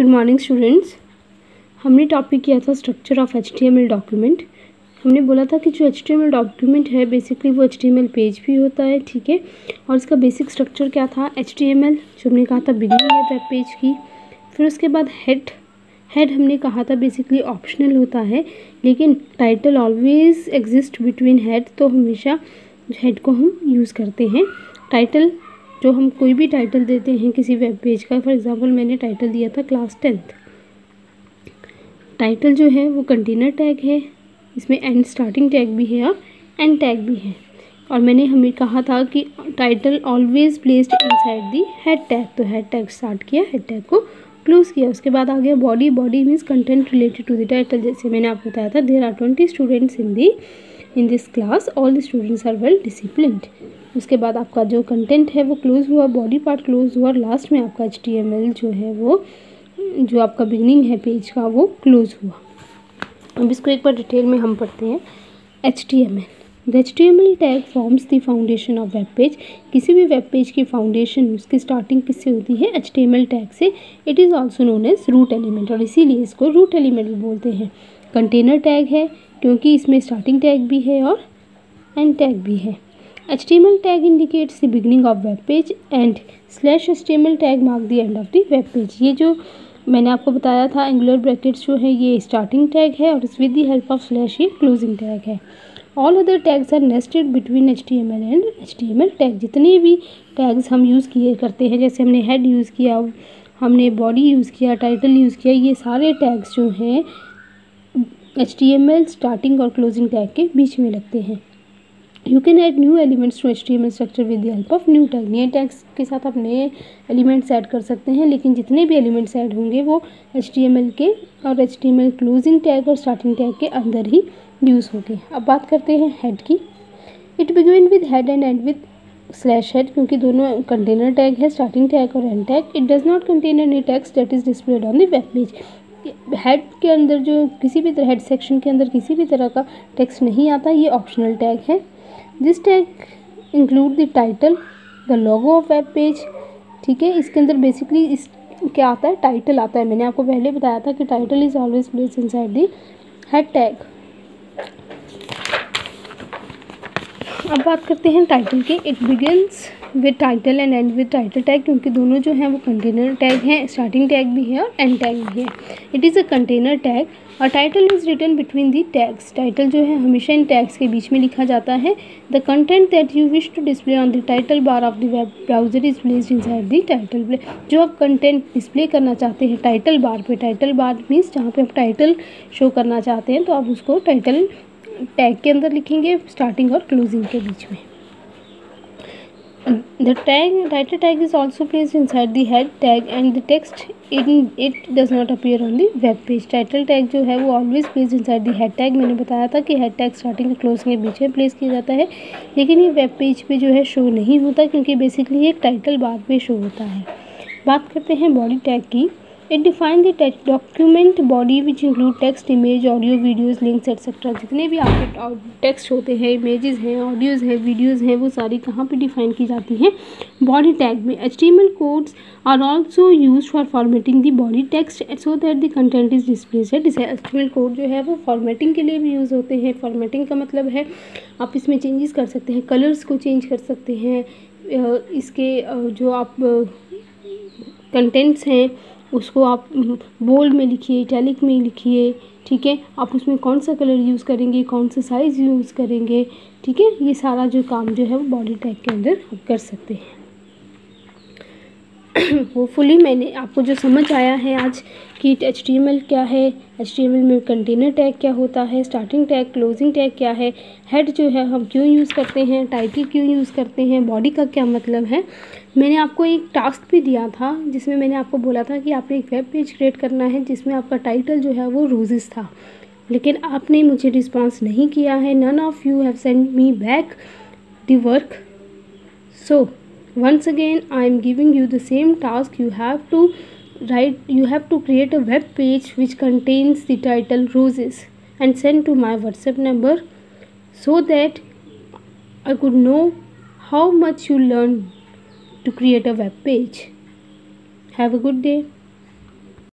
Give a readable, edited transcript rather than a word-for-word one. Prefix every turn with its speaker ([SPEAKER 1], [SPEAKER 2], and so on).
[SPEAKER 1] Good morning students. हमने topic किया था स्ट्रक्चर ऑफ HTML डॉक्यूमेंट। हमने बोला था कि जो HTML डॉक्यूमेंट है बेसिकली वो HTML पेज भी होता है, ठीक है। और इसका बेसिक स्ट्रक्चर क्या था, HTML जो हमने कहा था बिगनिंग है वेब पेज की। फिर उसके बाद हेड हमने कहा था बेसिकली ऑप्शनल होता है, लेकिन title always exist between head, तो हमेशा हेड को हम यूज़ करते हैं। टाइटल जो हम कोई भी टाइटल देते हैं किसी वेब पेज का, फॉर एग्जांपल मैंने टाइटल दिया था क्लास 10th। टाइटल जो है वो कंटेनर टैग है, इसमें एंड स्टार्टिंग टैग भी है और एंड टैग भी है। और मैंने हमें कहा था कि title always placed inside the head tag, तो हेड टैग स्टार्ट किया, हेड टैग को क्लोज किया। उसके बाद आ गया body means content related to the title. जैसे मैंने आपको बताया था there are 20 students in this class, all the students are well disciplined. उसके बाद आपका जो कंटेंट है वो क्लोज हुआ, बॉडी पार्ट क्लोज हुआ, और लास्ट में आपका HTML जो है वो जो आपका बिगनिंग है पेज का वो क्लोज हुआ। अब इसको एक बार डिटेल में हम पढ़ते हैं। HTML, the HTML tag forms the foundation of web page. किसी भी वेब पेज की फाउंडेशन, उसकी स्टार्टिंग किससे होती है, HTML टैग से। It is also known as root element, और इसीलिए इसको रूट एलिमेंट भी बोलते हैं। कंटेनर टैग है क्योंकि इसमें स्टार्टिंग टैग भी है और एंड टैग भी है। HTML tag indicates the beginning of web page and /HTML tag mark the end of the web page। ये जो मैंने आपको बताया था एंगुलर ब्रैकेट्स जो है ये स्टार्टिंग टैग है, और with the help of slash ये क्लोजिंग टैग है। All other tags are nested between HTML and HTML tag. जितने भी टैग्स हम यूज़ किए करते हैं, जैसे हमने हेड यूज़ किया, हमने बॉडी यूज़ किया, टाइटल यूज़ किया, ये सारे टैग्स जो हैं HTML स्टार्टिंग और क्लोजिंग टैग के बीच में लगते हैं। You can add new elements to HTML structure with the help of new tag. नए टैग्स के साथ आप नए एलिमेंट्स ऐड कर सकते हैं, लेकिन जितने भी एलिमेंट्स ऐड होंगे वो HTML के और HTML क्लोजिंग टैग और स्टार्टिंग टैग के अंदर ही यूज़ होंगे। अब बात करते हैं हेड की। It begin with head and end with slash head, क्योंकि दोनों कंटेनर टैग है, स्टार्टिंग टैग और end tag. It does not contain any text that is displayed on the web page. Head के अंदर जो किसी भी तरह हेड सेक्शन के अंदर किसी भी तरह का टेक्स्ट नहीं आता, ये ऑप्शनल टैग है। This tag include the title, the logo of web page, ठीक है। इसके अंदर बेसिकली इस क्या आता है, टाइटल आता है। मैंने आपको पहले बताया था कि title is always placed inside the head tag. अब बात करते हैं टाइटल की। It begins with title and end with title tag, क्योंकि दोनों जो हैं वो कंटेनर टैग हैं, स्टार्टिंग टैग भी है और एंड टैग भी है। It is a container tag और title is written between the tags. Title जो है हमेशा इन टैग्स के बीच में लिखा जाता है। The content that you wish to display on the title bar of the web browser is placed inside the title. जो आप कंटेंट डिस्प्ले करना चाहते हैं टाइटल बार पे, टाइटल बार मीन्स जहाँ पे आप टाइटल शो करना चाहते हैं, तो आप उसको टाइटल टैग के अंदर लिखेंगे, स्टार्टिंग और क्लोजिंग के बीच में। The title tag is also placed inside the head tag and the text in it does not appear on the web page। Title tag जो है वो always place inside the head tag. मैंने बताया था कि हेड टैग स्टार्टिंग और closing के बीच में प्लेस किया जाता है, लेकिन ये वेब पेज पे जो है शो नहीं होता, क्योंकि बेसिकली एक टाइटल बाद में शो होता है। बात करते हैं बॉडी टैग की। It define the document body which include text, image, audio, videos, links etcetera. जितने भी आपके टेक्स्ट होते हैं, इमेजेस हैं, ऑडियोज़ हैं, वीडियोज़ हैं, वो सारी कहाँ पे डिफाइन की जाती हैं, बॉडी टैग में। HTML codes are also use for formatting the body text so that the content is displayed. HTML code जो है वो फॉर्मेटिंग के लिए भी यूज़ होते हैं। फॉर्मेटिंग का मतलब है आप इसमें चेंजेस कर सकते हैं, कलर्स को चेंज कर सकते हैं, इसके जो आप कंटेंट्स हैं उसको आप बोल्ड में लिखिए, इटैलिक में लिखिए, ठीक है। आप उसमें कौन सा कलर यूज़ करेंगे, कौन सा साइज़ यूज़ करेंगे, ठीक है। ये सारा जो काम जो है वो बॉडी टैग के अंदर आप कर सकते हैं। होपफुली मैंने आपको जो समझ आया है आज कि HTML क्या है, HTML में कंटेनर टैग क्या होता है, स्टार्टिंग टैग, क्लोजिंग टैग क्या है, हेड जो है हम क्यों यूज़ करते हैं, टाइटल क्यों यूज़ करते हैं, बॉडी का क्या मतलब है। मैंने आपको एक टास्क भी दिया था जिसमें मैंने आपको बोला था कि आपने एक वेब पेज क्रिएट करना है जिसमें आपका टाइटल जो है वो रोजेस था, लेकिन आपने मुझे रिस्पॉन्स नहीं किया है। None of you have send me back the work. So once again I am giving you the same task. You have to create a web page which contains the title roses and send to my WhatsApp number so that I could know how much you learned to create a web page. Have a good day.